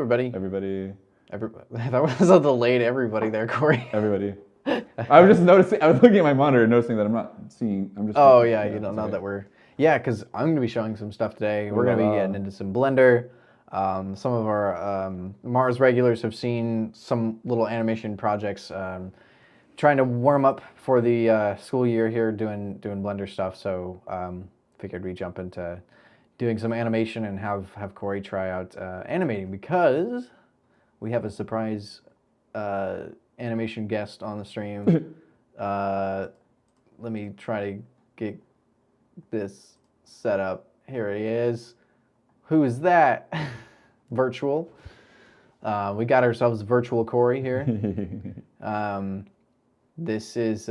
everybody. Everybody. That was a delayed everybody there, Corey. Everybody. I was just noticing. I was looking at my monitor, and noticing that I'm not seeing. I'm just. Oh yeah, you don't know that we're. Yeah, because I'm gonna be showing some stuff today. We're gonna be getting into some Blender. Some of our MARZ regulars have seen some little animation projects. Trying to warm up for the school year here, doing Blender stuff. So figured we'd jump into doing some animation and have Corey try out animating, because we have a surprise animation guest on the stream. Let me try to get this set up. Here he is. Who is that? Virtual. We got ourselves virtual Corey here. This is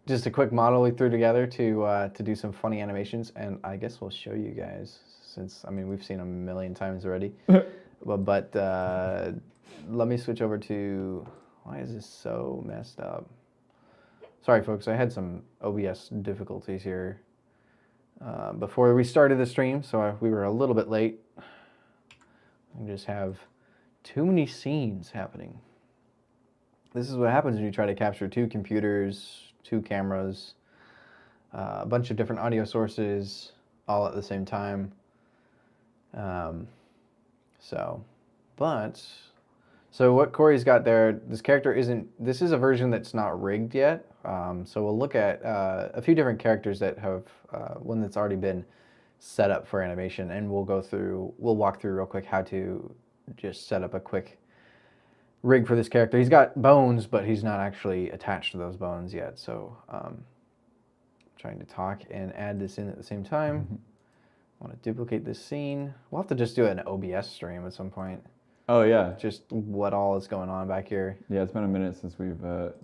just a quick model we threw together to do some funny animations, and I guess we'll show you guys, since I mean we've seen them a million times already. but let me switch over to. Why is this so messed up? Sorry, folks. I had some OBS difficulties here before we started the stream, so we were a little bit late. I just have too many scenes happening. This is what happens when you try to capture two computers, two cameras, a bunch of different audio sources all at the same time. So what Corey's got there, this character this is a version that's not rigged yet. So we'll look at a few different characters that have one that's already been set up for animation, and we'll walk through real quick how to just set up a quick rig for this character. He's got bones, but he's not actually attached to those bones yet. So trying to talk and add this in at the same time. I want to duplicate this scene. We'll have to just do an OBS stream at some point. Oh yeah. Just what all is going on back here. Yeah, it's been a minute since we've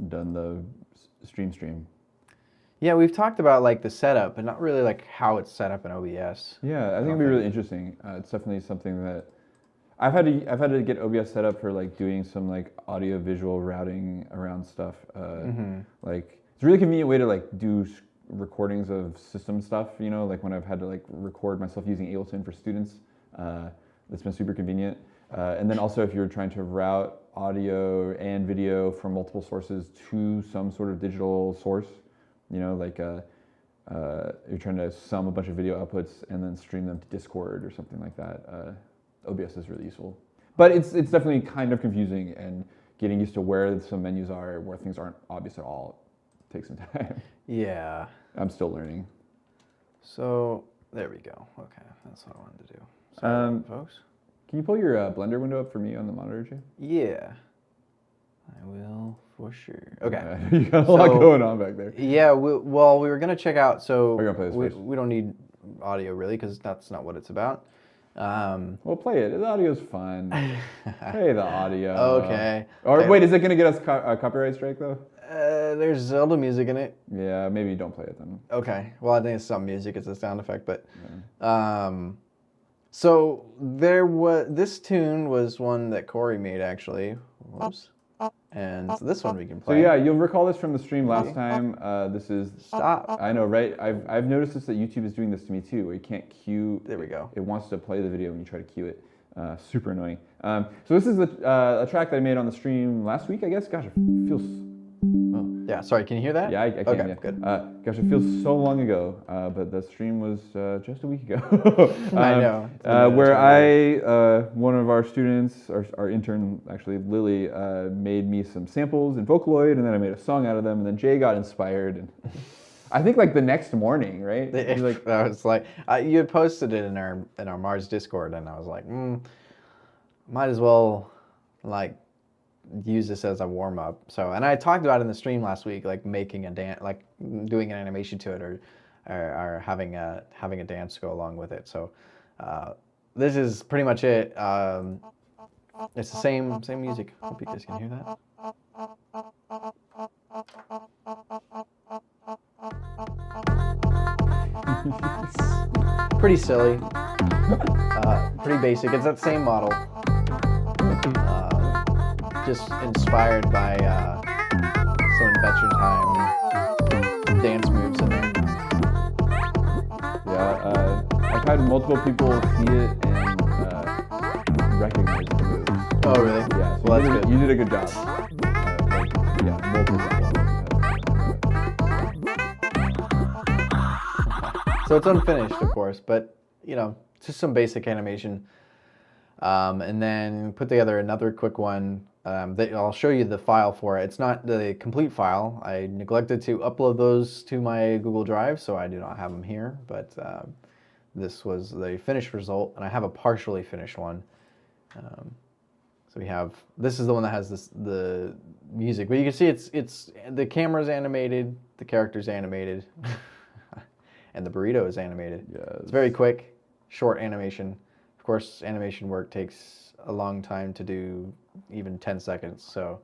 done the stream. Yeah, we've talked about like the setup, but not really like how it's set up in OBS. Yeah, I think it'd be really interesting. It's definitely something that I've had to get OBS set up for, like doing some like audio visual routing around stuff. Like it's a really convenient way to like do recordings of system stuff. You know, like when I've had to like record myself using Ableton for students, it's been super convenient. And then also if you're trying to route audio and video from multiple sources to some sort of digital source, you know, like you're trying to sum a bunch of video outputs and then stream them to Discord or something like that. OBS is really useful. But it's definitely kind of confusing, and getting used to where some menus are, where things aren't obvious at all, takes some time. Yeah. I'm still learning. So there we go. Okay, that's what I wanted to do. Sorry, folks. Can you pull your Blender window up for me on the monitor, Jay? Yeah, I will for sure. Okay. You got a lot going on back there. Yeah, we were going to check out, so we're gonna play this first. We don't need audio really, because that's not what it's about. We'll play it. The audio's fun. Play the audio. Okay. Or wait, is it going to get us a copyright strike though? There's Zelda music in it. Yeah, maybe don't play it then. Okay. Well, I think it's some music. It's a sound effect, but so this tune was one that Corey made actually. Whoops. And this one we can play. So yeah, you'll recall this from the stream last time. This is stop. I know, right? I've noticed this, that YouTube is doing this to me too, where you can't cue. There we go. It wants to play the video when you try to cue it. Super annoying. So this is a track that I made on the stream last week, I guess. Gosh, it feels. Oh. Yeah. Sorry. Can you hear that? Yeah, I can. Okay. Yeah. Good. Gosh, it feels so long ago, but the stream was just a week ago. I know. Where one of our students, our intern, actually Lily, made me some samples in Vocaloid, and then I made a song out of them, and then Jay got inspired, and I think like the next morning, right? Like, I was like, you had posted it in our MARZ Discord, and I was like, might as well like use this as a warm up. So, and I talked about it in the stream last week, like making a dance, like doing an animation to it, or having a dance go along with it. So, this is pretty much it. It's the same music. Hope you guys can hear that. It's pretty silly, pretty basic. It's that same model, just inspired by some Adventure Time dance moves in there. Yeah, I've had multiple people see it and recognize the move. Oh, really? Yeah, so Well, that's good. you did a good job. Yeah, more percent. So it's unfinished, of course, but you know, just some basic animation. And then put together another quick one. I'll show you the file for it. It's not the complete file. I neglected to upload those to my Google Drive, so I do not have them here. But this was the finished result, and I have a partially finished one. So we have, this is the one that has the music, but you can see it's the camera's animated, the character's animated, and the burrito is animated. Yes. It's very quick, short animation. Of course, animation work takes a long time to do, even 10 seconds. So,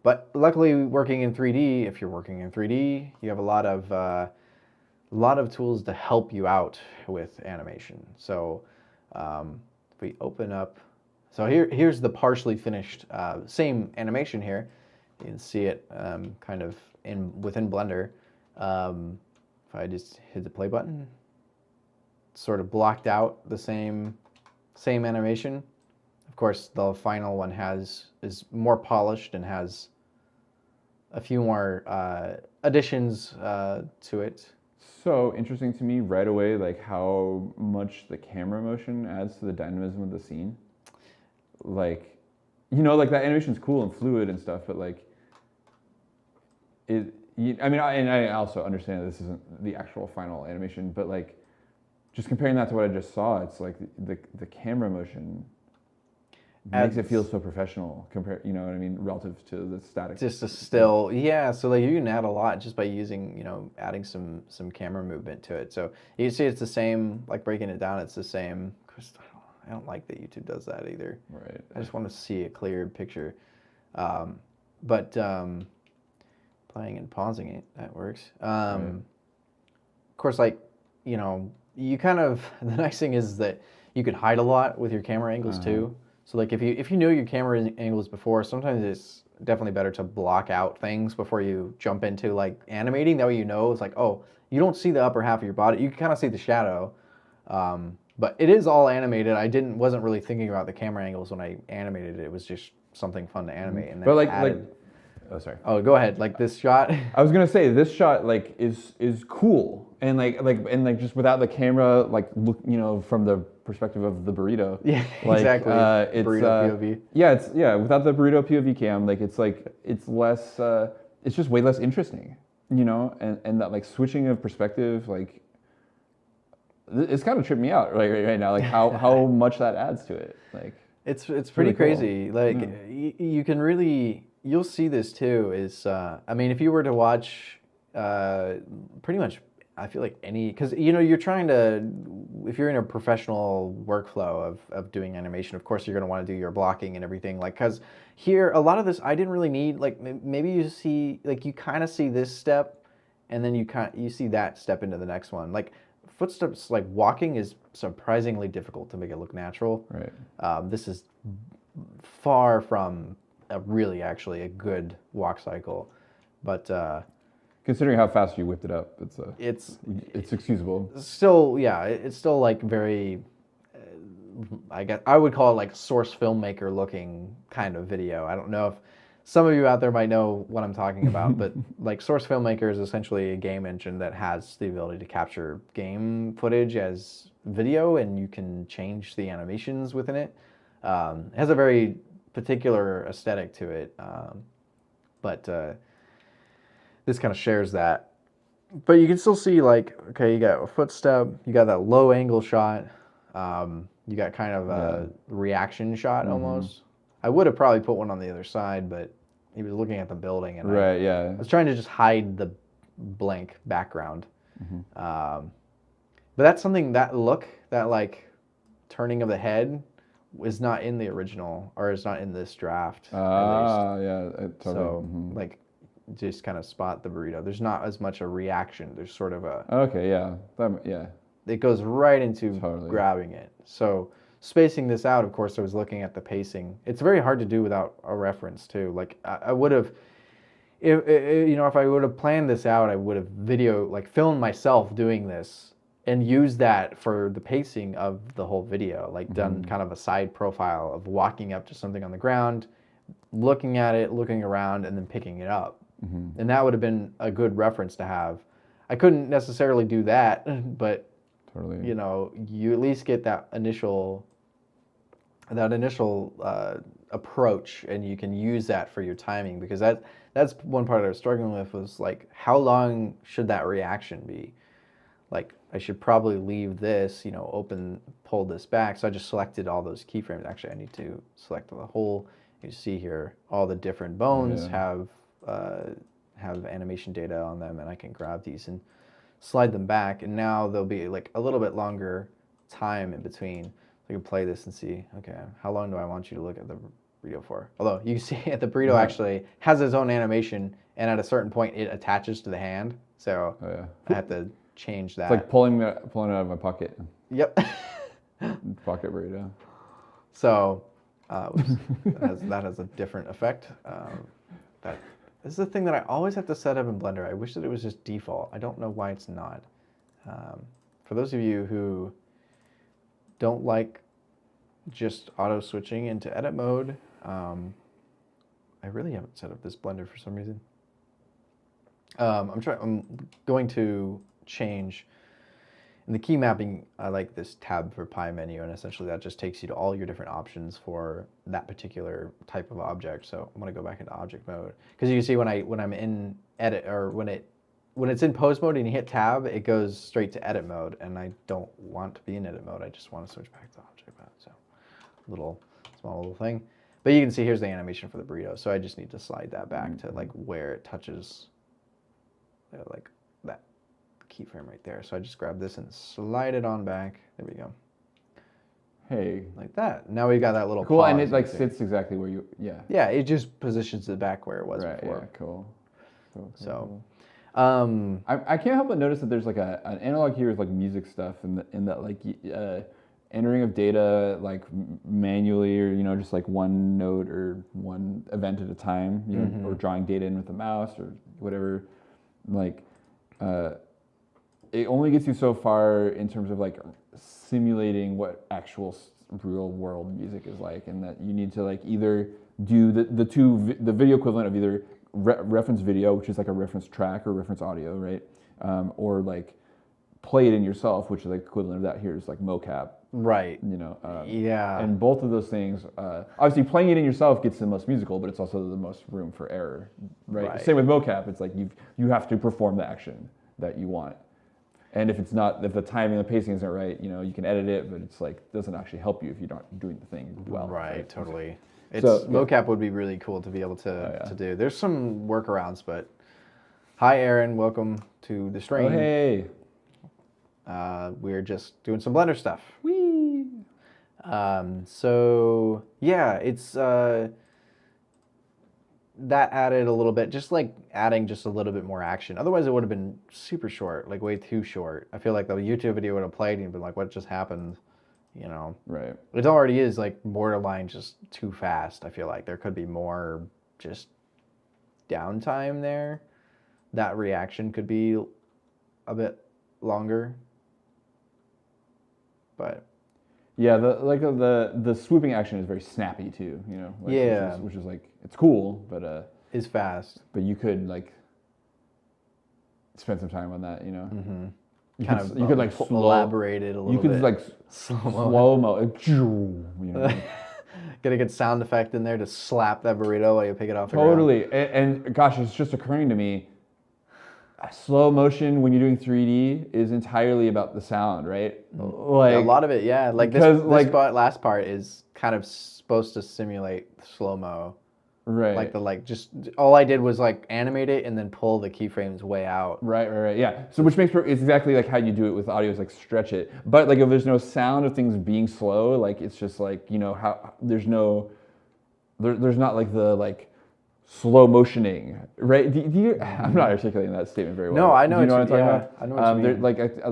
but luckily, working in 3D, if you're working in 3D, you have a lot of tools to help you out with animation. So, if we open up, so here's the partially finished, same animation here. You can see it kind of within Blender. If I just hit the play button, sort of blocked out the same animation. Of course, the final one is more polished and has a few more additions to it. So interesting to me right away, like how much the camera motion adds to the dynamism of the scene. Like, you know, like that animation is cool and fluid and stuff, but like I also understand that this isn't the actual final animation, but like just comparing that to what I just saw, it's like the camera motion makes it feel so professional compared, you know what I mean, relative to the static. Just a still, yeah. So like you can add a lot just by using, you know, adding some camera movement to it. So you can see it's the same, like breaking it down, it's the same. I don't like that YouTube does that either. Right. I just want to see a clear picture. Playing and pausing it, that works. Right. Of course, like, you know, you kind of, the nice thing is that you can hide a lot with your camera angles too. So like if you know your camera angles before, sometimes it's definitely better to block out things before you jump into like animating. That way you know it's like, oh, you don't see the upper half of your body. You can kind of see the shadow. But it is all animated. I wasn't really thinking about the camera angles when I animated it. It was just something fun to animate. And then But oh, sorry. Oh, go ahead. Like this shot. I was gonna say this shot like is cool and like just without the camera like look, you know, from the perspective of the burrito. Yeah, like, exactly. It's Burrito POV. Yeah, without the burrito POV cam, like it's less. It's just way less interesting, you know, and that like switching of perspective, like it's kind of tripped me out right now, like how much that adds to it, like it's pretty really crazy. Cool. Like you can really. You'll see this too. Is I mean, if you were to watch, pretty much, I feel like because you know you're trying to, if you're in a professional workflow of doing animation, of course you're going to want to do your blocking and everything. Like, because here a lot of this I didn't really need. Like maybe you see, like you kind of see this step, and then you see that step into the next one. Like footsteps, like walking is surprisingly difficult to make it look natural. Right. This is far from actually a good walk cycle, but considering how fast you whipped it up, it's excusable. Still, yeah, it's still like very. I guess I would call it like source filmmaker looking kind of video. I don't know if some of you out there might know what I'm talking about, but like source filmmaker is essentially a game engine that has the ability to capture game footage as video, and you can change the animations within it. It has a very particular aesthetic to it, but this kind of shares that. But you can still see like, okay, you got a footstep, you got that low angle shot, you got kind of a reaction shot almost. I would have probably put one on the other side, but he was looking at the building, and I was trying to just hide the blank background. But that's something, that look, that like turning of the head, is not in the original, or is not in this draft. Yeah, totally. So like, just kind of spot the burrito. There's not as much a reaction. There's sort of a. Okay, yeah, yeah. It goes right into grabbing it. So spacing this out, of course, I was looking at the pacing. It's very hard to do without a reference too. Like I would have, if I would have planned this out, I would have filmed myself doing this and use that for the pacing of the whole video, like done kind of a side profile of walking up to something on the ground, looking at it, looking around, and then picking it up. And that would have been a good reference to have. I couldn't necessarily do that, but Totally. you know, you at least get that initial approach, and you can use that for your timing, because that's one part I was struggling with, was like, how long should that reaction be? Like, I should probably leave this, you know, open, pull this back. So I just selected all those keyframes. Actually, I need to select the whole. You see here, all the different bones have animation data on them, and I can grab these and slide them back, and now there'll be like a little bit longer time in between. So you can play this and see, okay, how long do I want you to look at the burrito for? Although you can see the burrito actually has its own animation, and at a certain point it attaches to the hand. So I have to change that. It's like pulling it out of my pocket. Yep. Pocket burrito. So that has a different effect. That this is the thing that I always have to set up in Blender. I wish that it was just default. I don't know why it's not. For those of you who don't like just auto switching into edit mode, I really haven't set up this Blender for some reason. I'm going to change in the key mapping. I like this tab for pie menu, and essentially that just takes you to all your different options for that particular type of object. So I'm going to go back into object mode, because you can see when I'm in edit, or when it's in pose mode and you hit tab, it goes straight to edit mode, and I don't want to be in edit mode. I just want to switch back to object mode. So small little thing. But you can see here's the animation for the burrito. So I just need to slide that back to like where it touches like that keyframe right there. So I just grab this and slide it on back. There we go. Hey. Like that. Now we've got that little cool, pause, and it like sits exactly where you, Yeah, it just positions it back where it was right, before. Yeah, cool. So, I can't help but notice that there's like an analog here with like music stuff, in that like entering of data like manually, or just like one note or one event at a time, or drawing data in with the mouse or whatever. Like, it only gets you so far in terms of like simulating what actual real world music is like, and that you need to like either do the video equivalent of either reference video, which is like a reference track or reference audio, right? Or like play it in yourself, which is like equivalent of that here is like mocap. Right. Yeah. And both of those things, obviously playing it in yourself gets the most musical, but it's also the most room for error, right? Same with mocap. It's like you have to perform the action that you want. And if the timing and the pacing isn't right, you can edit it, but it's like, doesn't actually help you if you're not doing the thing well. Right, totally. Mocap would be really cool to be able to do. There's some workarounds, but hi, Aaron. Welcome to the stream. Oh, hey. We're just doing some Blender stuff. Whee! So, yeah, it's that added a little bit, just like adding just a little bit more action. Otherwise, it would have been super short, like way too short. I feel like the YouTube video would have played and you'd been like, what just happened? Right. It already is like borderline just too fast. I feel like there could be more just downtime there. That reaction could be a bit longer. But yeah, the swooping action is very snappy too, like, which is like, it's cool, but is fast. But you could like spend some time on that, You could like elaborate it a little bit. You could like slow-mo. Get a good sound effect in there to slap that burrito while you pick it off the ground. And gosh, it's just occurring to me, slow motion when you're doing 3D is entirely about the sound, right? Like a lot of it, yeah. Like this last part is kind of supposed to simulate slow-mo. Right. Just all I did was like animate it and then pull the keyframes way out. Right. Yeah. So which makes it's exactly like how you do it with audio, is like stretch it. But like if there's no sound of things being slow, like it's just like, how there's not like the like slow motioning, right? I'm not articulating that statement very well. No, I know. Do you know what I'm talking about? I know what you mean.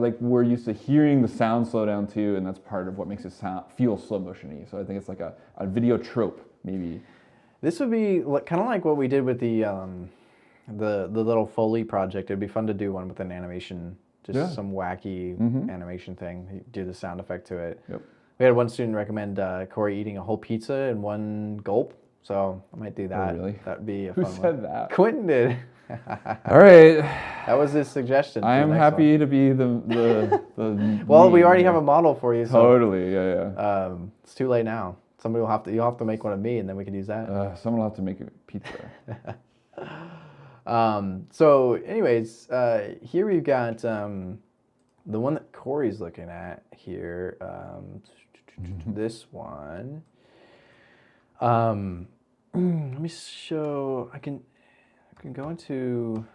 Like we're used to hearing the sound slow down too, and that's part of what makes it feel slow motiony. So I think it's like a video trope, maybe. This would be kind of like what we did with the little Foley project. It'd be fun to do one with an animation just some wacky animation thing. You do the sound effect to it. Yep. We had one student recommend Corey eating a whole pizza in one gulp, so I might do that. Oh, really? That'd be a Who fun said one. that? Quentin did. All right. That was his suggestion. I am happy to be the well, we already have a model for you. So, totally. Yeah. it's too late now. You'll have to make one of me, and then we can use that. Someone will have to make a pizza. So, anyways, here we've got the one that Corey's looking at here. This one. Let me show. I can go into.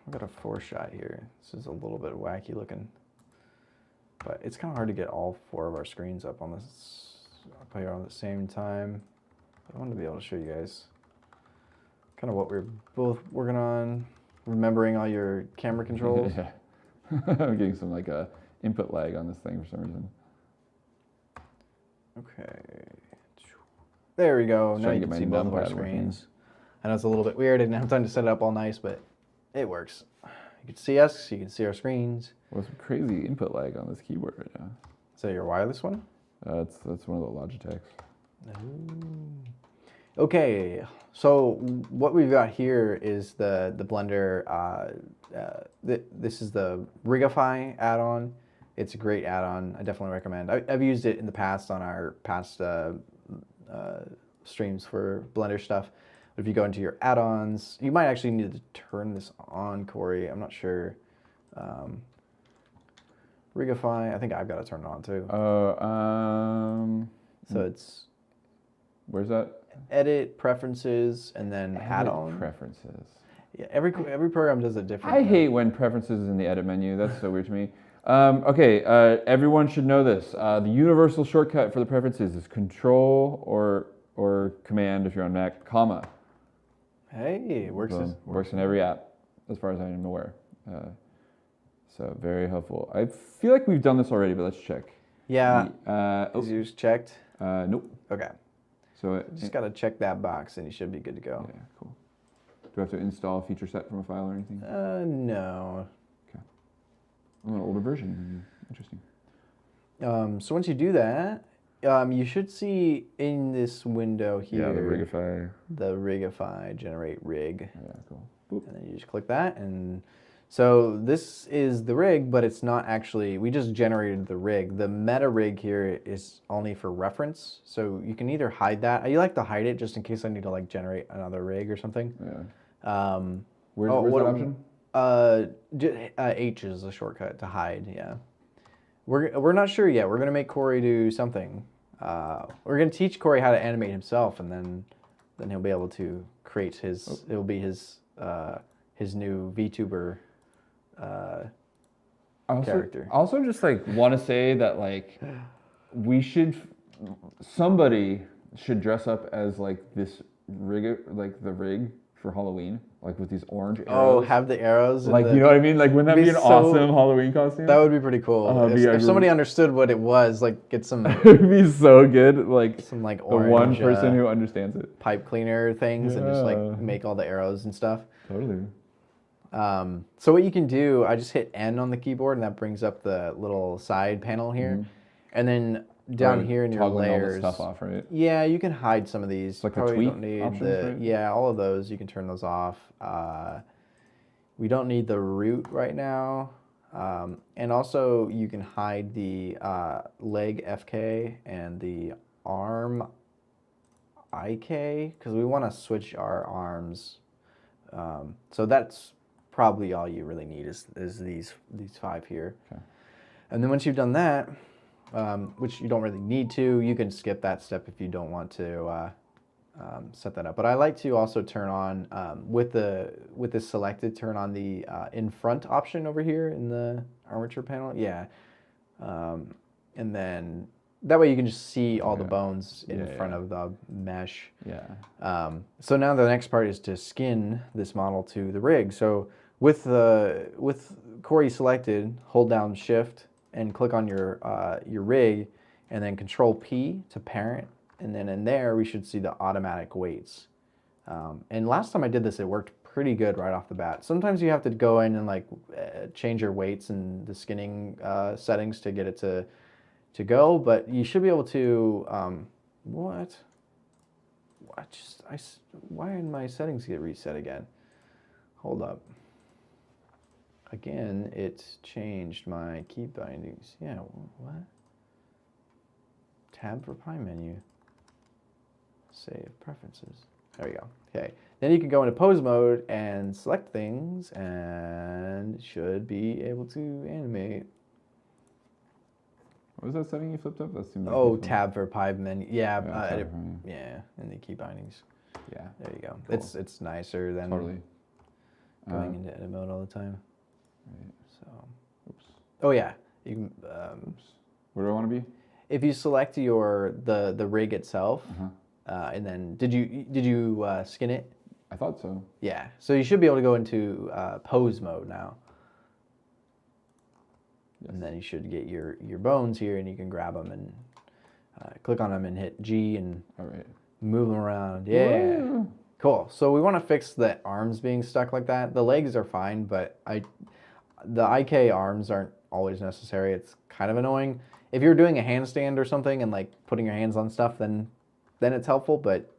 I've got a 4-shot here. This is a little bit wacky looking, but it's kind of hard to get all 4 of our screens up on this player on the same time. I wanted to be able to show you guys kind of what we're both working on, remembering all your camera controls. Yeah. I'm getting some like input lag on this thing for some reason. Okay. There we go. Now you can my see both of our numpad working. screens. I know it's a little bit weird. I didn't have time to set it up all nice, but it works. You can see us. You can see our screens. Well, some crazy input lag on this keyboard right now. Is that your wireless one? That's one of the Logitechs. Okay, so what we've got here is the Blender. This is the Rigify add-on. It's a great add-on. I definitely recommend. I've used it in the past on our past streams for Blender stuff. But if you go into your add-ons, you might actually need to turn this on, Corey. I'm not sure. Rigify. I think I've got to turn it on too. So it's. Where's that? Edit, preferences, and then add-on. Preferences. Yeah, every program does a different. I hate when preferences is in the edit menu. That's so weird to me. Okay, everyone should know this. The universal shortcut for the preferences is Control or Command if you're on Mac, comma. Hey, it works. Works in every app, as far as I am aware. So very helpful. I feel like we've done this already, but let's check. Yeah. Is yours checked? Nope. Okay. So just got to check that box, and you should be good to go. Yeah, cool. Do I have to install a feature set from a file or anything? No. Okay. Oh, an older version. Interesting. So once you do that, you should see in this window here. Yeah, the Rigify. The Rigify generate rig. Yeah, cool. Boop. And then you just click that, and so this is the rig, but it's not actually. We just generated the rig. The meta rig here is only for reference, so you can either hide that. I like to hide it just in case I need to like generate another rig or something. Yeah. Where's that option? H is a shortcut to hide. Yeah. We're not sure yet. We're gonna make Corey do something. We're gonna teach Corey how to animate himself, and then he'll be able to create his. It'll be his new VTuber character. I also just like want to say that like somebody should dress up as like this rig, like the rig for Halloween, like with these orange arrows. Oh, have the arrows. Like, you know what I mean? Like, wouldn't that be an awesome Halloween costume? That would be pretty cool. If somebody understood what it was, like get some. It would be so good. Like some like the orange, one person who understands it. Pipe cleaner things and just like make all the arrows and stuff. Totally. So what you can do, I just hit N on the keyboard and that brings up the little side panel here, and then down here in your layers, all the stuff off, right? Yeah, you can hide some of these. It's like Probably the tweet don't need options, right? Yeah, all of those you can turn those off. We don't need the root right now, and also you can hide the leg FK and the arm IK because we want to switch our arms. So that's probably all you really need is these 5 here. Okay. And then once you've done that, which you don't really need to, you can skip that step if you don't want to set that up. But I like to also turn on with this selected, turn on the in front option over here in the armature panel. Yeah, and then that way you can just see all the bones in front of the mesh. Yeah. So now the next part is to skin this model to the rig. So with Corey selected, hold down Shift and click on your rig, and then Control P to parent, and then in there we should see the automatic weights. And last time I did this, it worked pretty good right off the bat. Sometimes you have to go in and like change your weights and the skinning settings to get it to go, but you should be able to. What? Why did my settings get reset again? Hold up. Again, it's changed my key bindings. Yeah, what? Tab for Pi menu. Save preferences. There we go. Okay. Then you can go into pose mode and select things and should be able to animate. What was that setting you flipped up? That seemed like Oh, tab for Pi menu. Yeah, yeah, in the key bindings. Yeah. There you go. Cool. It's nicer than going into edit mode all the time. Right. So. Oops. Oh yeah. You can. Oops. Where do I want to be? If you select the rig itself, and then did you skin it? I thought so. Yeah. So you should be able to go into pose mode now. Yes. And then you should get your bones here, and you can grab them and click on them and hit G and move them around. Yeah. Woo. Cool. So we want to fix the arms being stuck like that. The legs are fine, but the IK arms aren't always necessary. It's kind of annoying. If you're doing a handstand or something and like putting your hands on stuff, then it's helpful. But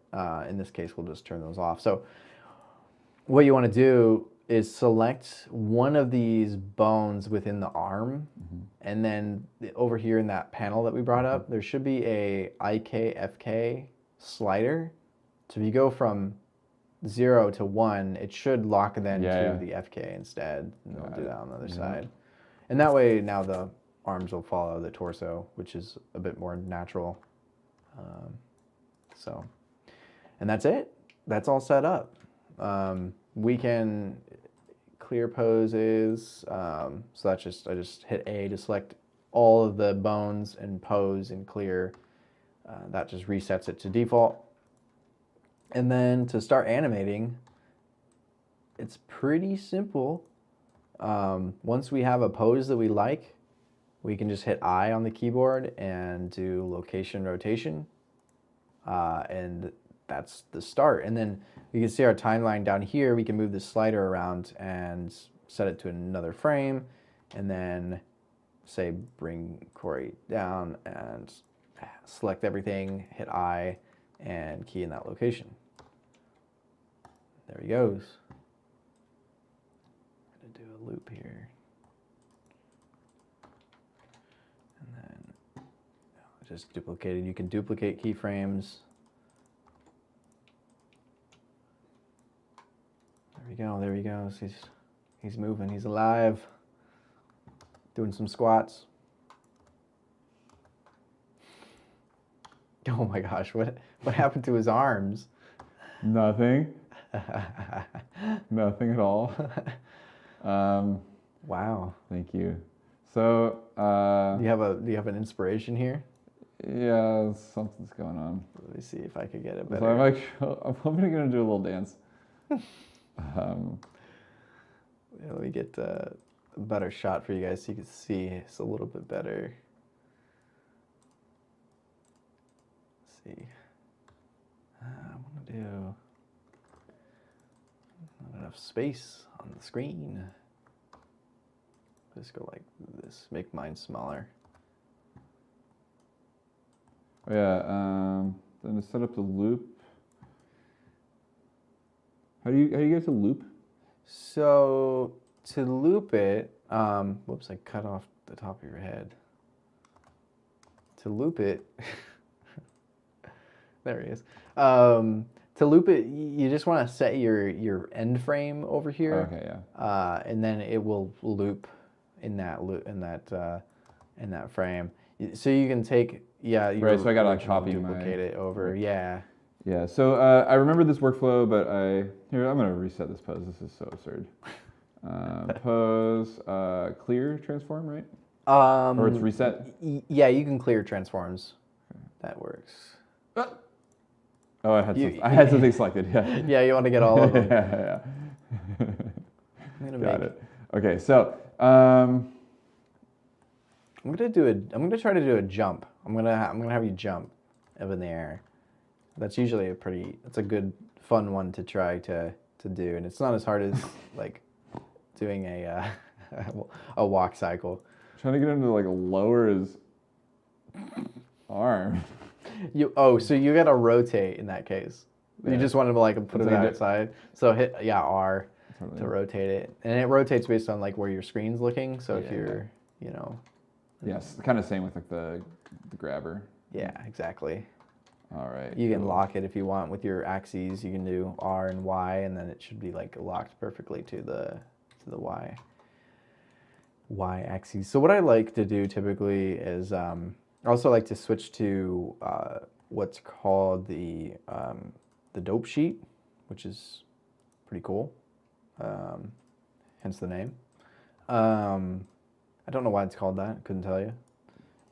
in this case, we'll just turn those off. So what you want to do is select one of these bones within the arm, and then over here in that panel that we brought up, there should be a IK/FK slider. So if you go from 0 to 1, it should lock then to the FK instead, and we'll do that on the other side. And that way now the arms will follow the torso, which is a bit more natural. And that's it. That's all set up. We can clear poses. So that's I just hit A to select all of the bones and pose and clear. That just resets it to default. And then to start animating, it's pretty simple. Once we have a pose that we like, we can just hit I on the keyboard and do location rotation. And that's the start. And then you can see our timeline down here. We can move the slider around and set it to another frame. And then say bring Corey down and select everything, hit I, and key in that location. There he goes. I'm gonna do a loop here. And then just duplicated. You can duplicate keyframes. There he goes. He's moving, he's alive. Doing some squats. Oh my gosh, what happened to his arms? Nothing. Nothing at all. Wow. Thank you. So do you have an inspiration here? Yeah, something's going on. Let me see if I could get it better. So I'm probably gonna do a little dance. Let me get a better shot for you guys so you can see it's a little bit better. Let's see. I want to do not enough space on the screen. Just go like this. Make mine smaller. Oh yeah. Then to set up the loop. How do you get to loop? So to loop it, whoops, I cut off the top of your head. To loop it, there he is. To loop it, you just want to set your end frame over here. Okay, yeah. And then it will loop in that frame. So you can take right. So I gotta like copy duplicate it over. Yeah. Yeah, so I remember this workflow, but I'm going to reset this pose. This is so absurd. Pose, clear transform, right? Or it's reset? Yeah, you can clear transforms. Okay. That works. Oh, I had something selected, yeah. Yeah, you want to get all of them. Yeah. Got it. Okay, so I'm gonna try to do a jump. I'm gonna have you jump up in the air. That's usually it's a good fun one to try to to do, and it's not as hard as like doing a walk cycle. Trying to get him to like lower his arm. So you gotta rotate in that case. You just want to like put it outside. So hit R to rotate it, and it rotates based on like where your screen's looking. So if you're, you know. Yes, kind of same with like the grabber. Yeah, exactly. All right. You can lock it if you want with your axes. You can do R and Y, and then it should be like locked perfectly to the Y axis. So what I like to do typically is I also like to switch to what's called the dope sheet, which is pretty cool. Hence the name. I don't know why it's called that. Couldn't tell you.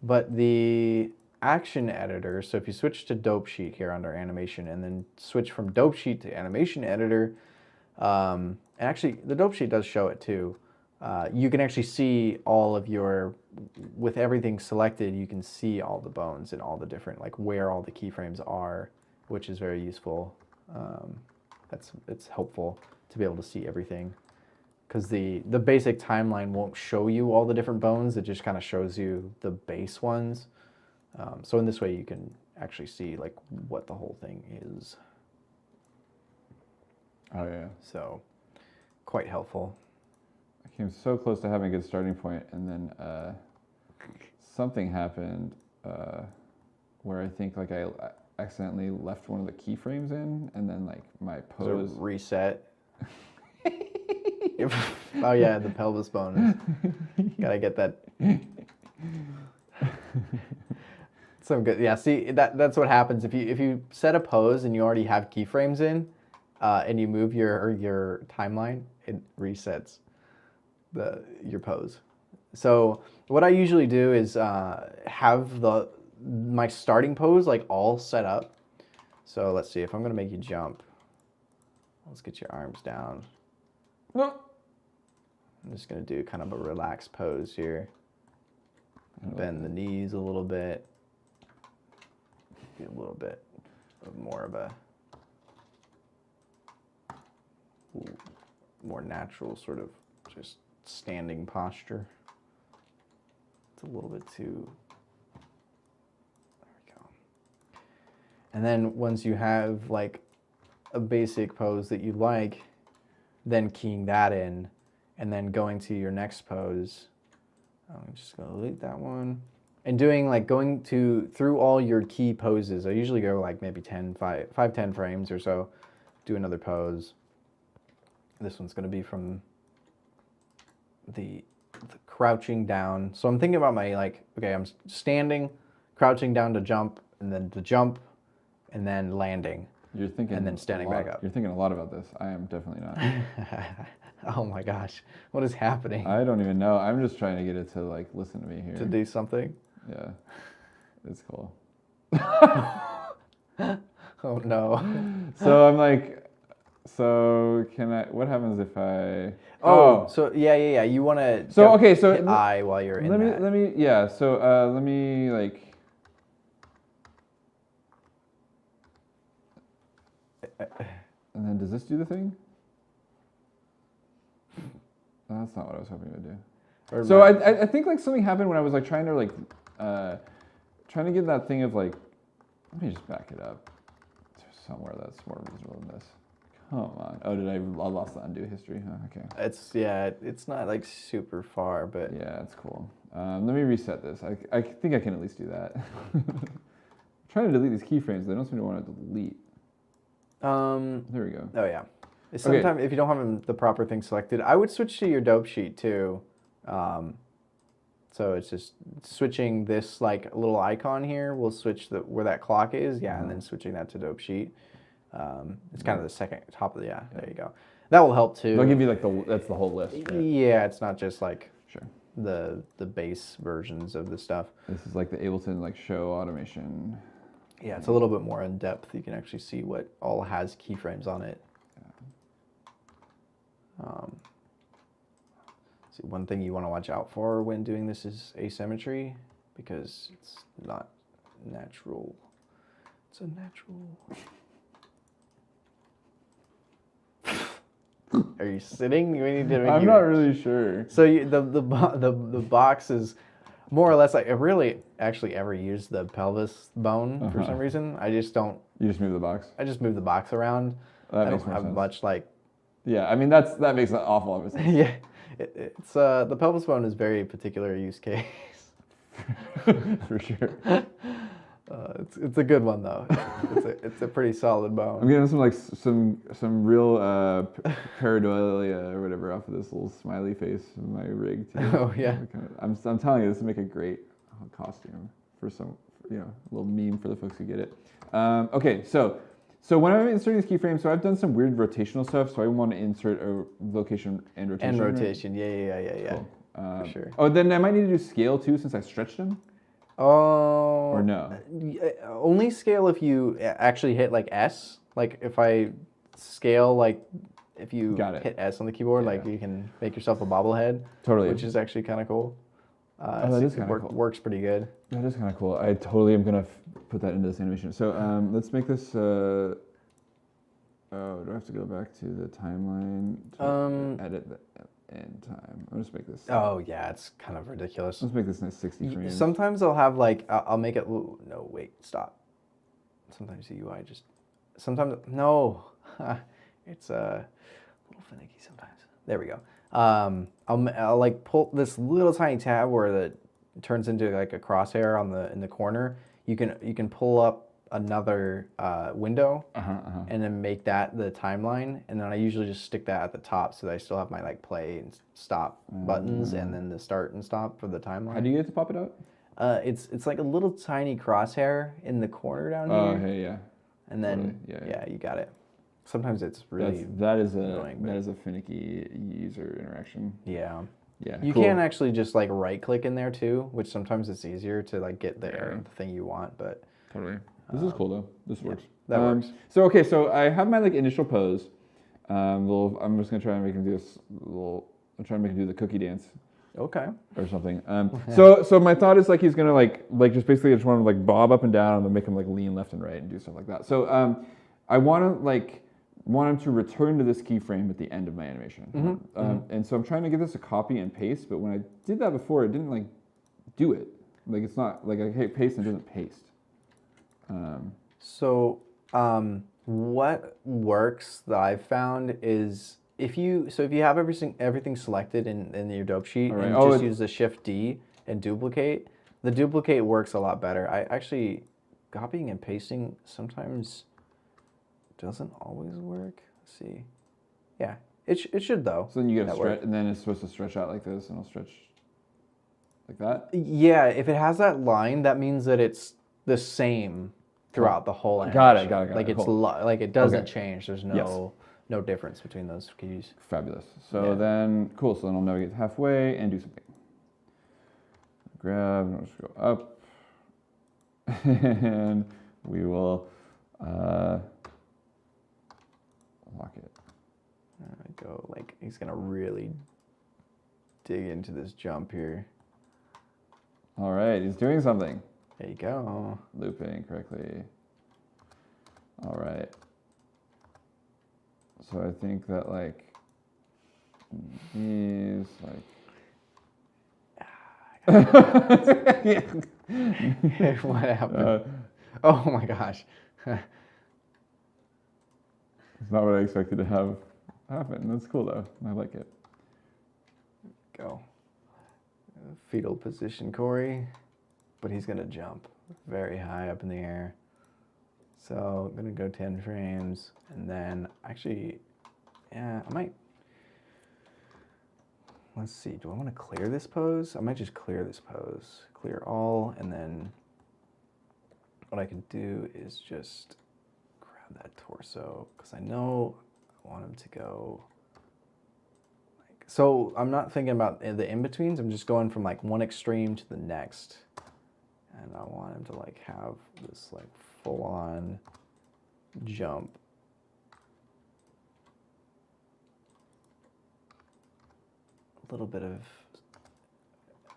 But the action editor, so if you switch to dope sheet here under animation and then switch from dope sheet to animation editor, and actually the dope sheet does show it too. You can actually see all of your, with everything selected, you can see all the bones and all the different, like where all the keyframes are, which is very useful. It's helpful to be able to see everything, because the basic timeline won't show you all the different bones. It just kind of shows you the base ones. So in this way you can actually see like what the whole thing is. Oh yeah. So quite helpful. I came so close to having a good starting point, and then something happened where I think like I accidentally left one of the keyframes in, and then like my pose reset. Oh yeah, the pelvis bone is, gotta get that. Some good, yeah. See, that's what happens if you set a pose and you already have keyframes in, and you move your timeline, it resets your pose. So what I usually do is have my starting pose like all set up. So let's see, if I'm gonna make you jump, let's get your arms down. I'm just gonna do kind of a relaxed pose here. Bend the knees a little bit. Be a little bit of more of a more natural sort of just standing posture. It's a little bit too. There we go. And then once you have like a basic pose that you like, then keying that in, and then going to your next pose. I'm just gonna delete that one. And doing like going through all your key poses. I usually go like maybe 10 frames or so. Do another pose. This one's gonna be from the crouching down. So I'm thinking about my like, okay, I'm standing, crouching down to jump, and then to jump, and then landing. You're thinking, and then standing back up. You're thinking a lot about this. I am definitely not. Oh my gosh, what is happening? I don't even know. I'm just trying to get it to like listen to me here. To do something? Yeah, it's cool. Oh no. So I'm like, so can I? What happens if I? Oh, so yeah. You want to? So okay, so hit I while you're in that. Let me. Yeah. So let me like. And then does this do the thing? No, that's not what I was hoping it would do. So I think like something happened when I was like trying to like trying to get that thing of like, let me just back it up. There's somewhere that's more visible than this. Come on. Oh, I lost the undo history? Huh? Okay. It's not like super far, but yeah, it's cool. Let me reset this. I think I can at least do that. I'm trying to delete these keyframes. They don't seem to want to delete. There we go. Oh yeah. Sometimes if you don't have the proper thing selected, I would switch to your dope sheet too. So it's just switching this like little icon here. We'll switch where that clock is, and then switching that to dope sheet. It's kind of the second top of the there you go. That will help too. They'll give you like that's the whole list. Right? Yeah, it's not just like the base versions of the stuff. This is like the Ableton like show automation. Yeah, it's a little bit more in depth. You can actually see what all has keyframes on it. See, one thing you want to watch out for when doing this is asymmetry, because it's not natural. It's a natural. Are you sitting? We need to make I'm you... not really sure. So the box is more or less like I really actually ever used the pelvis bone for some reason. I just don't. You just move the box. I just move the box around. That I makes don't more have sense. much like. Yeah, I mean that makes an awful lot of sense. Yeah, it's the pelvis bone is very particular use case. For sure. It's a good one though. It's a pretty solid bone. I'm getting some real pareidolia or whatever off of this little smiley face in my rig too. Oh yeah. I'm telling you, this would make a great costume for some, a little meme for the folks who get it. Okay, so when I'm inserting these keyframes, so I've done some weird rotational stuff. So I want to insert a location and rotation. And rotation, yeah. Cool. For sure. Oh, then I might need to do scale too, since I stretched them. Oh. Or no? Only scale if you actually hit like S. Like if I scale, like if you hit S on the keyboard, like you can make yourself a bobblehead. Totally. Which is actually kind of cool. That is kind of cool. Works pretty good. That is kind of cool. I totally am gonna put that into this animation. So let's make this. Do I have to go back to the timeline to edit the end time? I'll just make this. Oh yeah, it's kind of ridiculous. Let's make this nice 60 frames. Sometimes I'll have like I'll make it. Ooh, no, wait, stop. Sometimes the UI just. Sometimes no, it's a little finicky sometimes. There we go. I'll like pull this little tiny tab where it turns into like a crosshair in the corner. You can pull up another window and then make that the timeline, and then I usually just stick that at the top so that I still have my like play and stop buttons and then the start and stop for the timeline. How do you get to pop it out? It's like a little tiny crosshair in the corner down here. Oh, hey, yeah. And then yeah, you got it. Sometimes it's really annoying, that is a finicky user interaction. Yeah. Yeah. You can actually just like right click in there too, which sometimes it's easier to like get the thing you want, but totally. This is cool though. This works. That works. So I have my like initial pose. I'm just gonna try and make him do this little. I'm trying to make him do the cookie dance. Okay. Or something. So my thought is like he's gonna like just basically just want to like bob up and down and make him like lean left and right and do stuff like that. So I want him to return to this keyframe at the end of my animation. And so I'm trying to give this a copy and paste, but when I did that before, it didn't like do it. Like it's not like I hit paste and it doesn't paste. What works that I've found is if you have everything selected in your dope sheet and just use the Shift D and duplicate, the duplicate works a lot better. I actually copying and pasting sometimes doesn't always work. Let's see. Yeah, it should though. So then you get a stretch, and then it's supposed to stretch out like this, and it'll stretch like that? Yeah, if it has that line, that means that it's the same throughout the whole animation. Got it. Like it's cool. Like it doesn't change. There's no difference between those keys. Fabulous. So then, cool. So then I'll navigate halfway and do something. Grab, and I'll just go up, and we will lock it. Go like he's gonna really dig into this jump here. All right, he's doing something. There you go. Looping correctly. All right. So I think that like these like. What happened? Oh my gosh. It's not what I expected to have happen. That's cool though. I like it. Go. Fetal position, Corey. But he's gonna jump very high up in the air. So I'm gonna go 10 frames, and then actually, I might. Let's see. Do I want to clear this pose? I might just clear this pose. Clear all, and then what I can do is just grab that torso because I know I want him to go. So I'm not thinking about the in-betweens. I'm just going from like one extreme to the next. And I want him to like have this like full-on jump. A little bit of,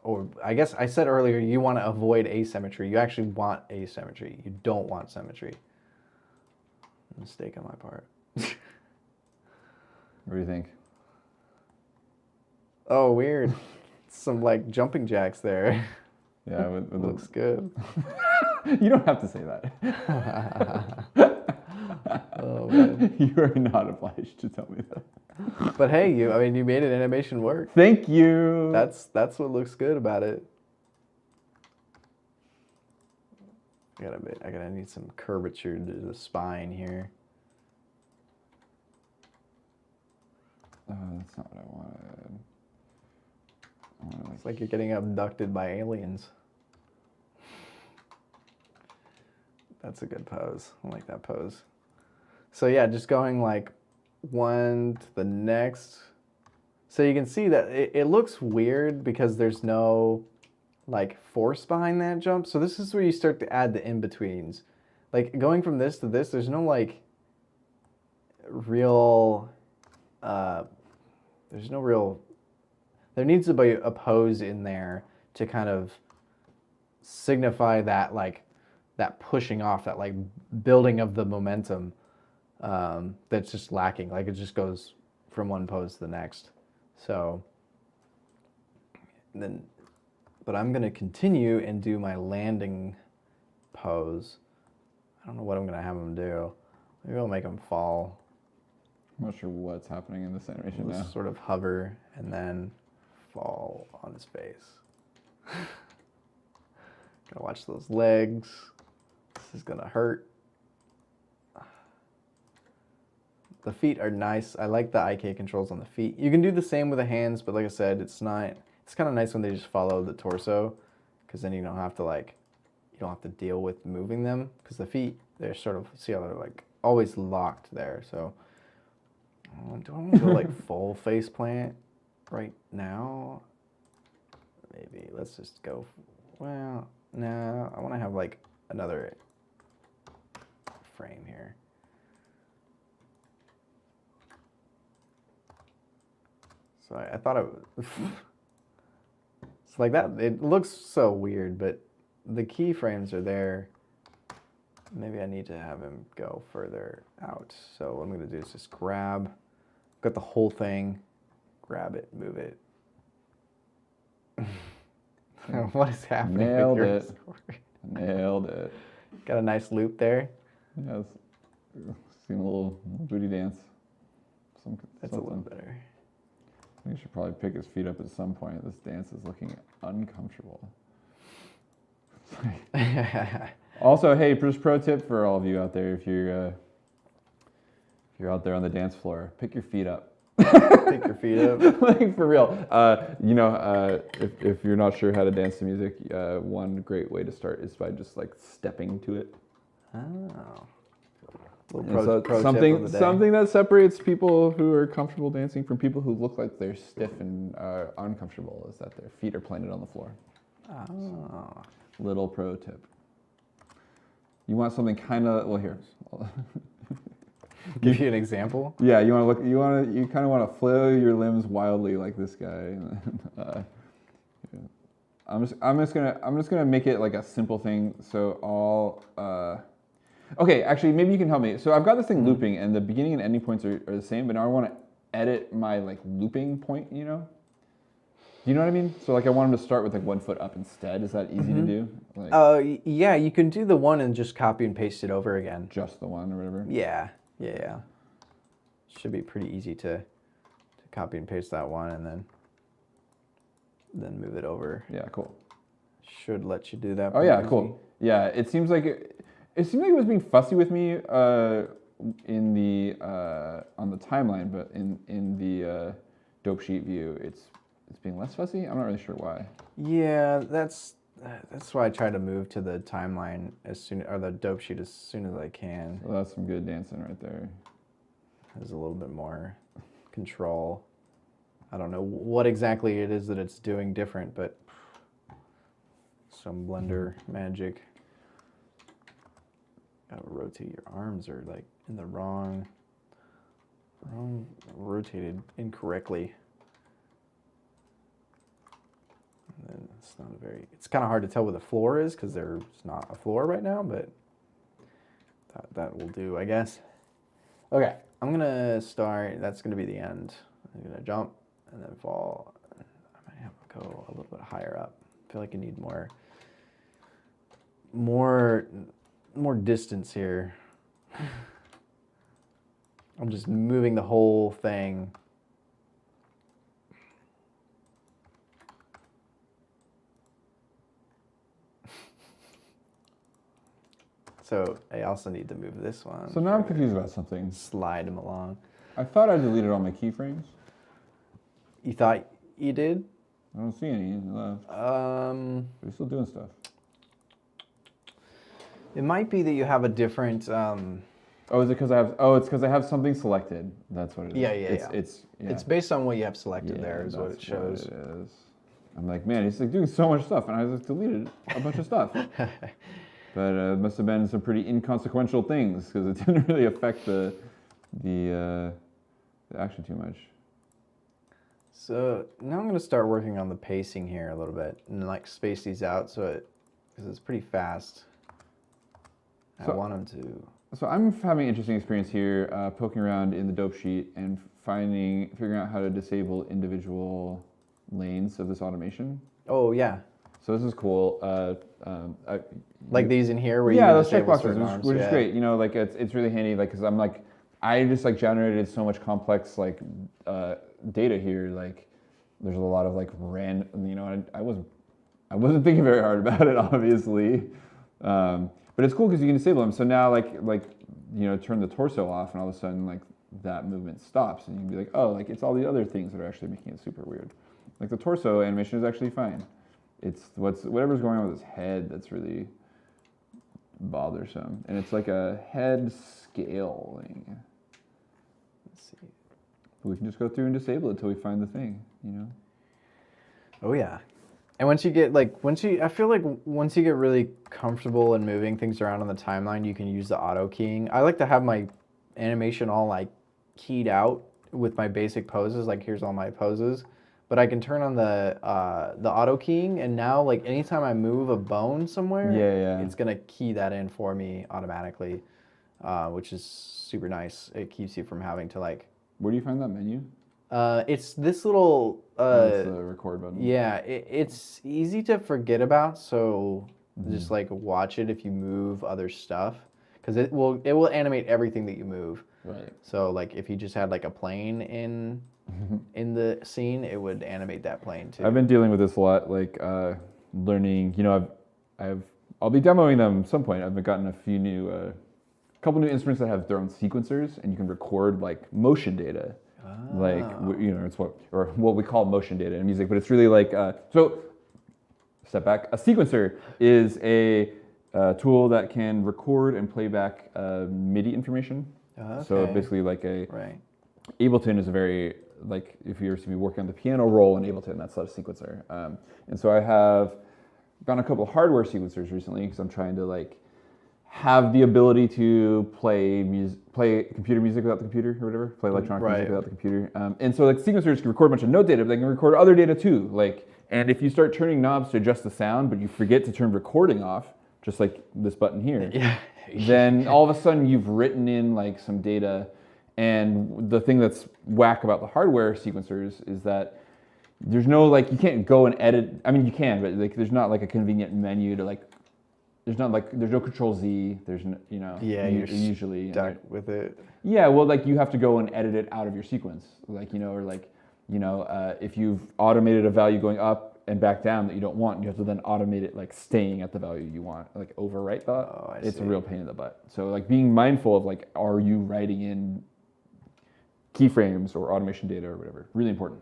or I guess I said earlier, you want to avoid asymmetry. You actually want asymmetry. You don't want symmetry. Mistake on my part. What do you think? Oh, weird. Some like jumping jacks there. Yeah, with Looks good. You don't have to say that. Oh man. You are not obliged to tell me that. But hey, you made an animation work. Thank you. That's what looks good about it. I need some curvature to the spine here. That's not what I wanted. It's like you're getting abducted by aliens. That's a good pose. I like that pose. So yeah, just going like one to the next. So you can see that it looks weird because there's no like force behind that jump. So this is where you start to add the in-betweens. Like going from this to this, there's no like real, there needs to be a pose in there to kind of signify that like, that pushing off, that like building of the momentum that's just lacking. Like it just goes from one pose to the next. So then, but I'm gonna continue and do my landing pose. I don't know what I'm gonna have him do. Maybe I'll make him fall. I'm not sure what's happening in this animation We'll now. sort of hover and then fall on his face. Gotta watch those legs. This is gonna hurt. The feet are nice. I like the IK controls on the feet. You can do the same with the hands, but like I said, it's kind of nice when they just follow the torso, because then you don't have to deal with moving them, because the feet, they're sort of, see how they're like always locked there. So do I want to go like full face plant right now? Maybe let's just go, well, no, I want to have like another frame here. So I thought it was, it's like that, it looks so weird, but the keyframes are there. Maybe I need to have him go further out. So what I'm gonna do is just got the whole thing, grab it, move it. What is happening? Nailed it. Nailed it. Got a nice loop there. Yeah, seen a little booty dance. That's a little better. I think he should probably pick his feet up at some point. This dance is looking uncomfortable. Also, hey, just pro tip for all of you out there: if you're out there on the dance floor, pick your feet up. Pick your feet up. Like for real. If you're not sure how to dance to music, one great way to start is by just like stepping to it. Oh. Something that separates people who are comfortable dancing from people who look like they're stiff and uncomfortable is that their feet are planted on the floor. Oh. Little pro tip. You want something kind of, well, here. Give you an example. Yeah, you kind of want to flail your limbs wildly like this guy. I'm just gonna make it like a simple thing. So okay, actually, maybe you can help me. So I've got this thing looping, and the beginning and ending points are the same, but now I want to edit my like looping point, Do you know what I mean? So like I want him to start with like 1 foot up instead. Is that easy to do? Like, yeah, you can do the one and just copy and paste it over again. just the one or whatever? Yeah. Should be pretty easy to copy and paste that one and then move it over. Yeah, cool. Should let you do that. Oh yeah, cool. Yeah, it seems like it was being fussy with me in the on the timeline, but in the dope sheet view, it's being less fussy. I'm not really sure why. Yeah, that's why I try to move to the timeline or the dope sheet as soon as I can. Well, that's some good dancing right there. There's a little bit more control. I don't know what exactly it is that it's doing different, but some Blender magic. Gotta rotate, your arms are like in the wrong rotated incorrectly. And then it's kind of hard to tell where the floor is because there's not a floor right now, but that will do, I guess. Okay, I'm gonna start. That's gonna be the end. I'm gonna jump and then fall. I might have to go a little bit higher up. I feel like I need more distance here. I'm just moving the whole thing. So I also need to move this one. So now I'm confused about something. Slide them along. I thought I deleted all my keyframes. You thought you did? I don't see any left. We're still doing stuff. It might be that you have a different. Oh, is it because I have? Oh, it's because I have something selected. That's what it is. Yeah. It's based on what you have selected. There is what it shows. What it is. I'm like, man, he's like doing so much stuff, and I just deleted a bunch of stuff. But it must have been some pretty inconsequential things because it didn't really affect the action too much. So now I'm gonna start working on the pacing here a little bit and like space these out because it's pretty fast. I want them to. So I'm having an interesting experience here, poking around in the dope sheet and figuring out how to disable individual lanes of this automation. Oh yeah. So this is cool. Like these in here where those you checkboxes, which is great. You know, like it's really handy. Like, cause I just like generated so much complex like data here. Like, there's a lot of like random. You know, I wasn't thinking very hard about it, obviously. But it's cool because you can disable them. So now, like you know, turn the torso off, and all of a sudden, like that movement stops, and you can be like, oh, like it's all the other things that are actually making it super weird. Like the torso animation is actually fine. It's whatever's going on with his head that's really bothersome, and it's like a head scaling. Let's see. But we can just go through and disable it until we find the thing, you know. Oh yeah. And once you get I feel like once you get really comfortable in moving things around on the timeline, you can use the auto keying. I like to have my animation all like keyed out with my basic poses. Like here's all my poses, but I can turn on the auto keying, and now like anytime I move a bone somewhere, it's gonna key that in for me automatically, which is super nice. It keeps you from having to like. Where do you find that menu? It's this little. It's the record button. Yeah, it's easy to forget about, so just like watch it if you move other stuff, because it will animate everything that you move. Right. So like if you just had like a plane in the scene, it would animate that plane too. I've been dealing with this a lot, like learning. You know, I'll be demoing them at some point. I've gotten a couple new instruments that have their own sequencers, and you can record like motion data. Like, you know, it's what we call motion data in music, but it's really like, so step back. A sequencer is a tool that can record and play back MIDI information. Okay. So basically like Ableton is a very, like if you were to be working on the piano roll in Ableton, that's not a sequencer. And so I have gotten a couple of hardware sequencers recently because I'm trying to like have the ability to play computer music without the computer or whatever, play electronic music without the computer. And so like sequencers can record a bunch of note data, but they can record other data too. Like, and if you start turning knobs to adjust the sound, but you forget to turn recording off, just like this button here, then all of a sudden you've written in like some data. And the thing that's whack about the hardware sequencers is that there's no like, you can't go and edit. I mean, you can, but like there's not like a convenient menu to like, there's no Control Z. There's no, you know. Yeah, you're usually stuck with it. Yeah, well, like you have to go and edit it out of your sequence, like you know, or like you know, if you've automated a value going up and back down that you don't want, you have to then automate it like staying at the value you want, like overwrite that. Oh, I it's see. a real pain in the butt. So like being mindful of like, are you writing in keyframes or automation data or whatever? Really important.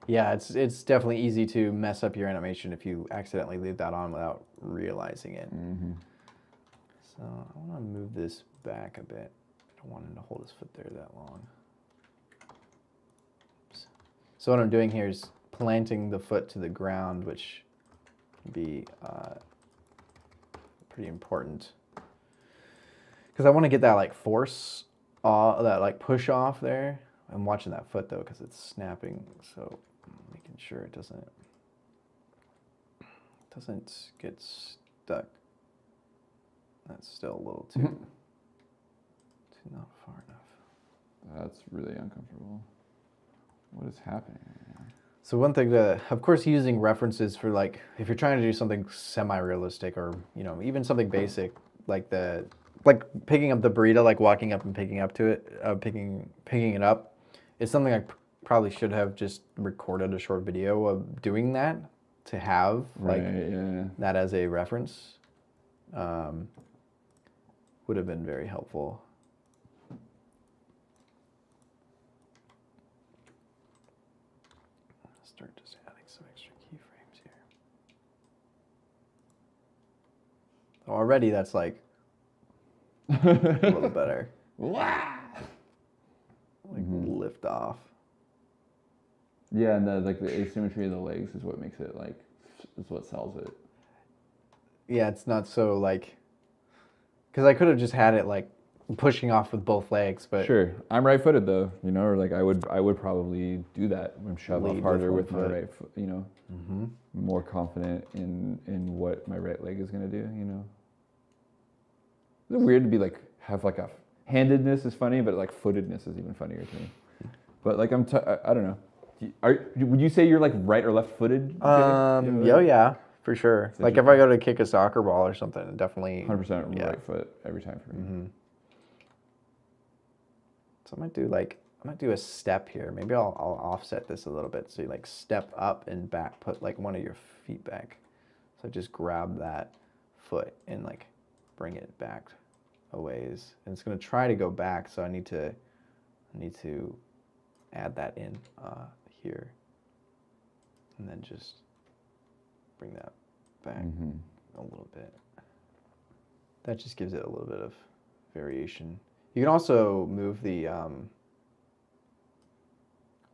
Yeah, it's definitely easy to mess up your animation if you accidentally leave that on without realizing it. Mm-hmm. So I want to move this back a bit. I don't want him to hold his foot there that long. Oops. So what I'm doing here is planting the foot to the ground, which can be pretty important. Because I want to get that like force, that like push off there. I'm watching that foot though because it's snapping, so I'm making sure it doesn't get stuck. That's still a little too not far enough. That's really uncomfortable. What is happening? So one thing to, of course, using references for like, if you're trying to do something semi-realistic or, you know, even something basic, like like picking up the burrito, like walking up and picking up to it, picking it up, it's something I probably should have just recorded a short video of doing that to have like that as a reference. Would have been very helpful. Start just adding some extra keyframes here. Already that's like a little better. Like lift off. Yeah, and the asymmetry of the legs is what makes it like, is what sells it. Yeah, it's not so like, because I could have just had it like pushing off with both legs, but sure, I'm right-footed though, you know, or like I would probably do that and shove off harder with my right foot, you know, more confident in what my right leg is gonna do, you know. Is it weird to be like have like a handedness is funny, but like footedness is even funnier to me. But like I don't know. Would you say you're like right or left-footed? Yeah, for sure. Like if I go to kick a soccer ball or something, definitely 100% right foot every time for me. So I might do a step here. Maybe I'll offset this a little bit. So you like step up and back, put like one of your feet back. So just grab that foot and like bring it back a ways. And it's gonna try to go back, so I need to add that in here. And then just bring that back a little bit. That just gives it a little bit of variation. You can also move the,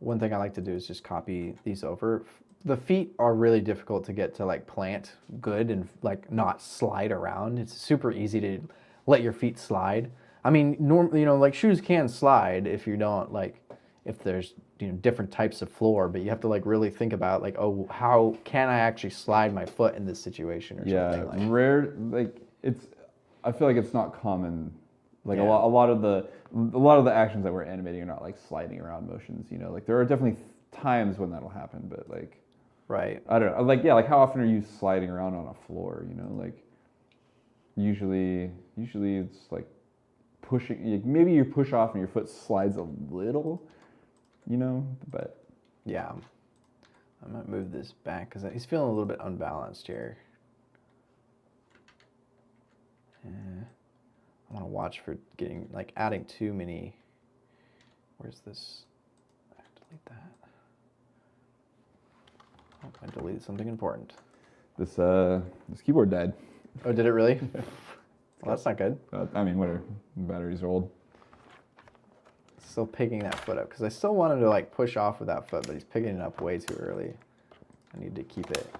one thing I like to do is just copy these over. The feet are really difficult to get to like plant good and like not slide around. It's super easy to let your feet slide. I mean, you know, like shoes can slide if you don't like, if there's, you know, different types of floor, but you have to like really think about like, oh, how can I actually slide my foot in this situation or something? Like rare, like I feel like it's not common. Like a lot of the actions that we're animating are not like sliding around motions, you know. Like there are definitely times when that'll happen, but like, I don't know. Like like how often are you sliding around on a floor, you know? Like usually it's like pushing. Like maybe you push off and your foot slides a little, you know. But yeah, I might move this back because he's feeling a little bit unbalanced here. I want to watch for getting like adding too many. Where's this? I have to delete that. Oh, I deleted something important. This keyboard died. Oh, did it really? Well, that's not good. I mean, whatever. Batteries are old. Still picking that foot up because I still wanted to like push off with that foot, but he's picking it up way too early. I need to keep it.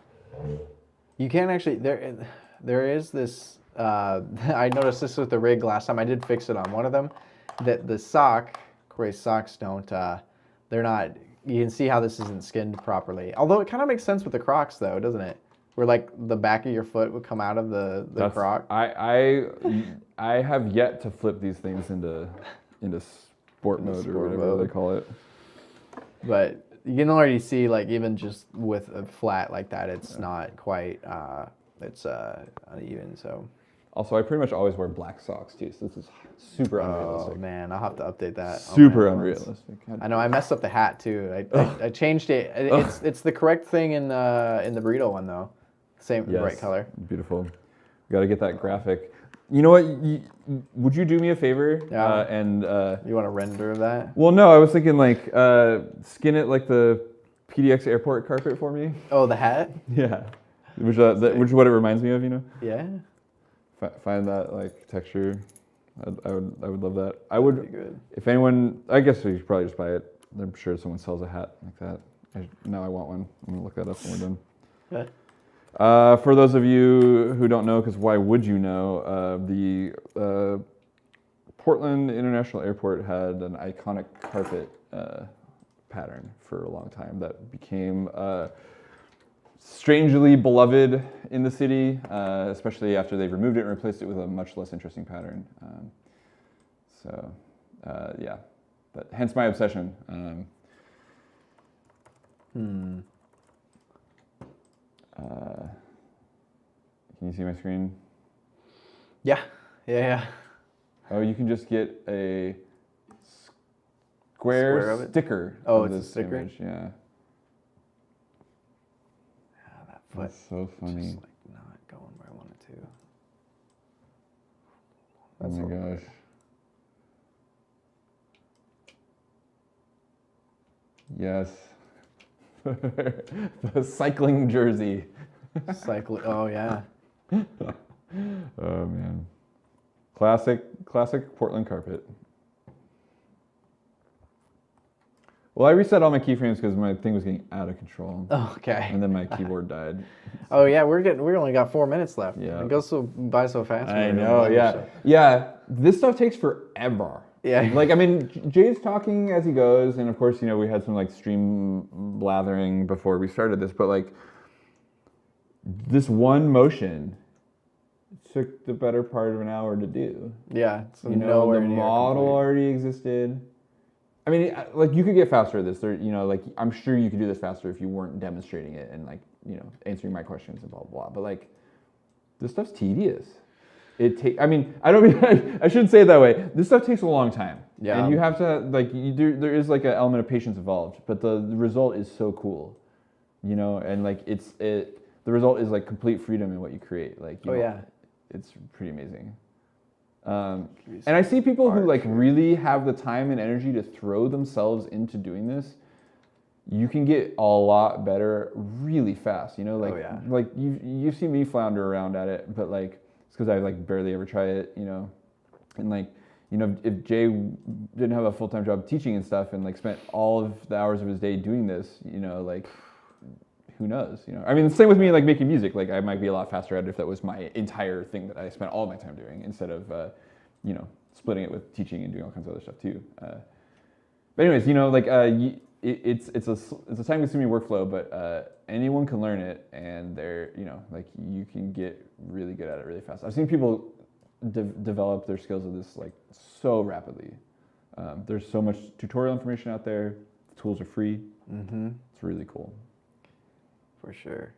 You can actually there is this. I noticed this with the rig last time. I did fix it on one of them. That the Corey's socks don't. They're not. You can see how this isn't skinned properly. Although it kind of makes sense with the Crocs, though, doesn't it? Where like the back of your foot would come out of the Croc. I have yet to flip these things into sport mode or whatever they call it. But you can already see, like even just with a flat like that, it's not quite. It's uneven. So. Also, I pretty much always wear black socks too, so this is super unrealistic. Oh man, I'll have to update that. Super unrealistic. I know I messed up the hat too. I changed it. It's the correct thing in the burrito one though. Same bright color. Beautiful. Got to get that graphic. You know what? Would you do me a favor? Yeah. You want a render of that? Well, no. I was thinking like skin it like the PDX airport carpet for me. Oh, the hat. Yeah. Which is what it reminds me of, you know? Yeah. Find that like texture. I would love that. I would. That'd be good. If anyone, I guess we should probably just buy it. I'm sure someone sells a hat like that. Now I want one. I'm gonna look that up when we're done. Yeah. For those of you who don't know, because why would you know? The Portland International Airport had an iconic carpet pattern for a long time that became strangely beloved in the city, especially after they've removed it and replaced it with a much less interesting pattern. Yeah, But hence my obsession. Can you see my screen? Yeah. Yeah. Oh, you can just get a Square of it? sticker. Oh, of it's a this sticker? image. Yeah. That foot That's so funny. just like not going where I want it to. Oh That's my a little gosh. Yes. The cycling jersey. cycling. Oh yeah. Oh man. Classic Portland carpet. Well, I reset all my keyframes because my thing was getting out of control. Oh, okay. And then my keyboard died. Oh yeah, we only got 4 minutes left. Yeah. It goes by so fast. when I we're doing know, Blender yeah. stuff. Yeah, this stuff takes forever. Yeah. Like, I mean, Jay's talking as he goes, and of course, you know, we had some like stream blathering before we started this, but like, this one motion took the better part of an hour to do. Yeah. It's You know, nowhere the near model complete. already existed. I mean, like, you could get faster at this. There, you know, like, I'm sure you could do this faster if you weren't demonstrating it and like, you know, answering my questions and blah blah blah. But like, this stuff's tedious. I mean, I don't mean, I shouldn't say it that way. This stuff takes a long time. Yeah. And you have to, like, there is like an element of patience involved, but the result is so cool, you know, and like, the result is like complete freedom in what you create. Like, you know, yeah. it's pretty amazing. And I see people who like really have the time and energy to throw themselves into doing this. You can get a lot better really fast, you know, like, like you've seen me flounder around at it, but like, it's because I like barely ever try it, you know, and like, you know, if Jay didn't have a full-time job teaching and stuff and like spent all of the hours of his day doing this, you know, like, who knows, you know? I mean, the same with me, like making music, like I might be a lot faster at it if that was my entire thing that I spent all my time doing instead of, you know, splitting it with teaching and doing all kinds of other stuff too. But anyways, you know, like, it's a time-consuming workflow, but anyone can learn it, and you know, like, you can get really good at it really fast. I've seen people develop their skills of this like so rapidly. There's so much tutorial information out there. The tools are free. Mm-hmm. It's really cool. For sure.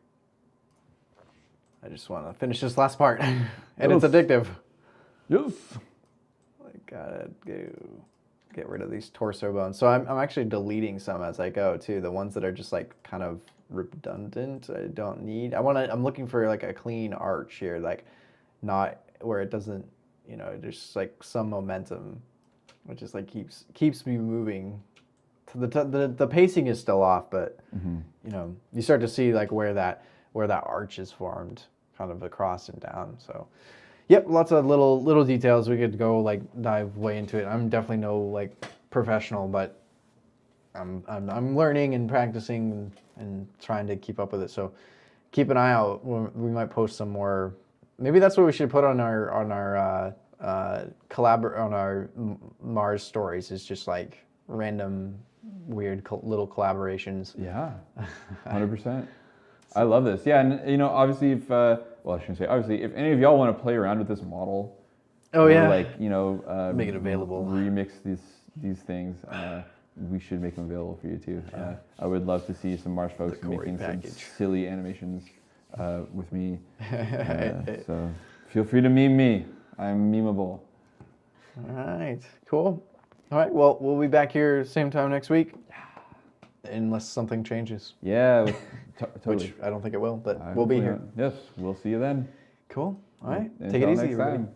I just want to finish this last part, and Yes. it's addictive. Yes. I gotta get rid of these torso bones. So I'm actually deleting some as I go too. The ones that are just like kind of redundant, I don't need. I'm looking for like a clean arch here, like not where it doesn't, you know, there's like some momentum, which is like keeps me moving. The pacing is still off, but you know, you start to see like where that arch is formed, kind of across and down. So. Yep, lots of little details. We could go like dive way into it. I'm definitely no like professional, but I'm learning and practicing and trying to keep up with it. So keep an eye out. We might post some more. Maybe that's what we should put on our MARZ stories. Is just like random weird little collaborations. Yeah, 100%. I love this. Yeah, and you know, obviously, well, I shouldn't say obviously, if any of y'all want to play around with this model, Oh yeah, like, you know, make it available. remix these things. We should make them available for you too. I would love to see some MARZ folks making some silly animations with me. So feel free to meme me. I'm memeable. All right, cool. All right, well, we'll be back here same time next week. Unless something changes. Yeah, totally. Which I don't think it will, but we'll be here. Yes, we'll see you then. Cool. All right. Until Take it easy, next everybody. time.